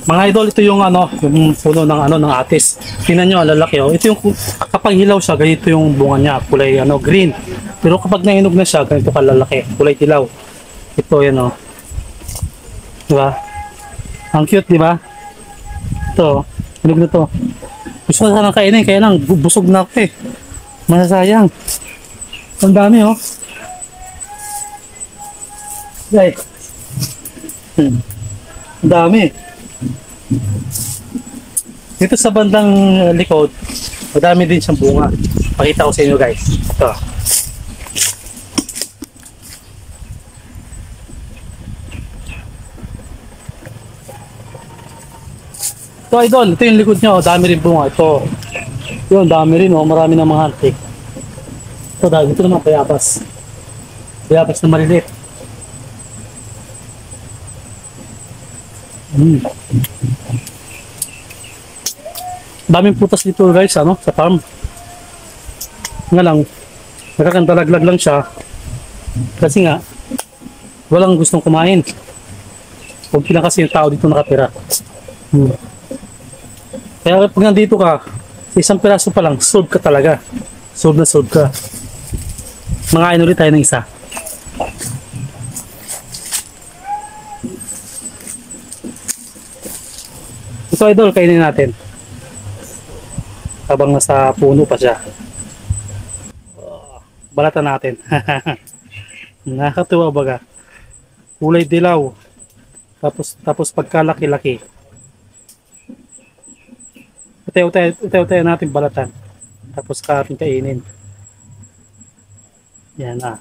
Mga idol, ito yung ano, yung puno ng ano ng atis. Tingnan niyo, ang lalaki oh. Ito yung kapag hilaw siya, ganito yung bunga niya, kulay ano, green. Pero kapag nainog na siya, ganito kalalaki, kulay dilaw. Ito yan oh. Di ba? Ang cute, di ba? Ito, hinog na to. Gusto ko sana kainin, kaya lang busog na ako eh. Masasayang. Ang dami oh. Guys. Ang dami. Dito sa bandang likod, madami din siyang bunga. Pakita ko sa inyo guys. Ito. Ito idol, ito yung likod niya. Dami rin bunga. Ito. Yun, dami rin. Marami ng mga hantik. Ito dahil. Ito naman bayabas. Bayabas na maliliit. Daming putas dito guys, ano, sa farm. Nga lang, nakakandalaglag lang siya. Kasi nga, walang gustong kumain. Huwag lang kasi yung tao dito nakatira. Kaya pag nandito ka, sa isang piraso pa lang, solve ka talaga. Solve na solve ka. Mangain ulit tayo ng isa. Ito idol, kainin natin. Habang nasa puno pa siya. Balatan natin. Nakakatuwa baga. Kulay dilaw. Tapos pagkalaki-laki. Utayo natin balatan. Tapos ating kainin. Yan na.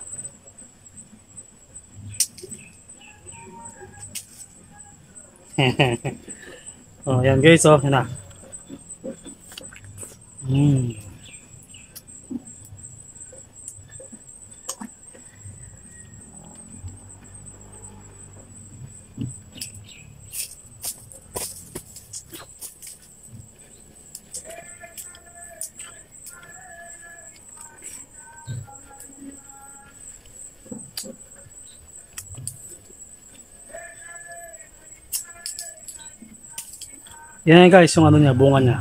Oh, yan guys, oh, yan na. Yan guys, yung ano niya, bunga niya.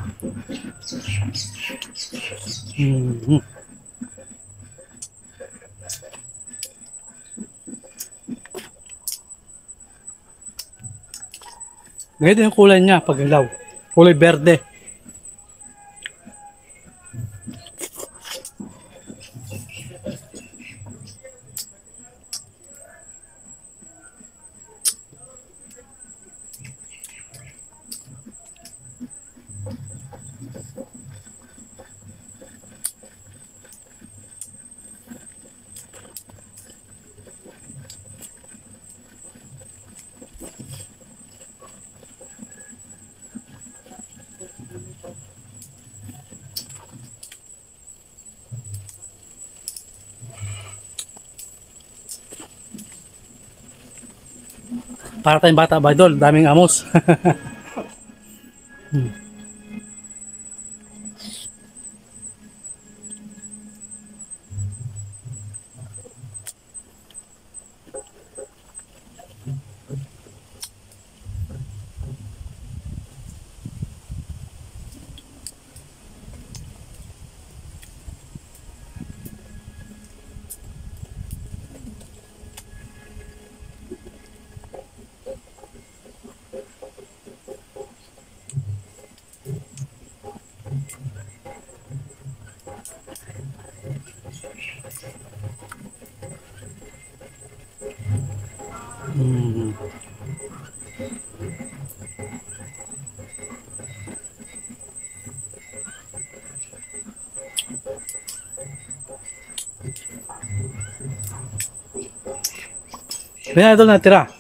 Ganito yung kulay niya pag ilaw. Kulay berde. Para tayong bata ba idol, daming amos. Yan idol, natira.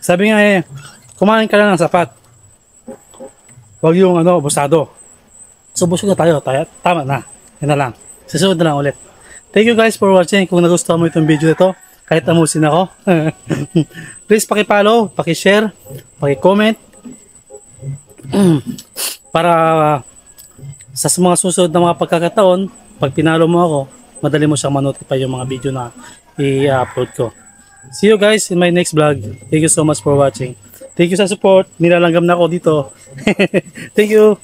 Sabi nga eh, kumain ka lang ng sapat. Huwag yung ano, busado. So busog na tayo, tama na. Yan na lang. Susunod na lang ulit. Thank you guys for watching. Kung nagustuhan mo itong video ito, kahit amusin ako, please paki-follow, paki-share, paki-comment para sa mga susunod na mga pagkakataon, pag pinalo mo ako, madali mo siyang manotify yung mga video na i-upload ko. See you guys in my next vlog. Thank you so much for watching. Thank you sa support. Nilalanggam na ako dito. Thank you.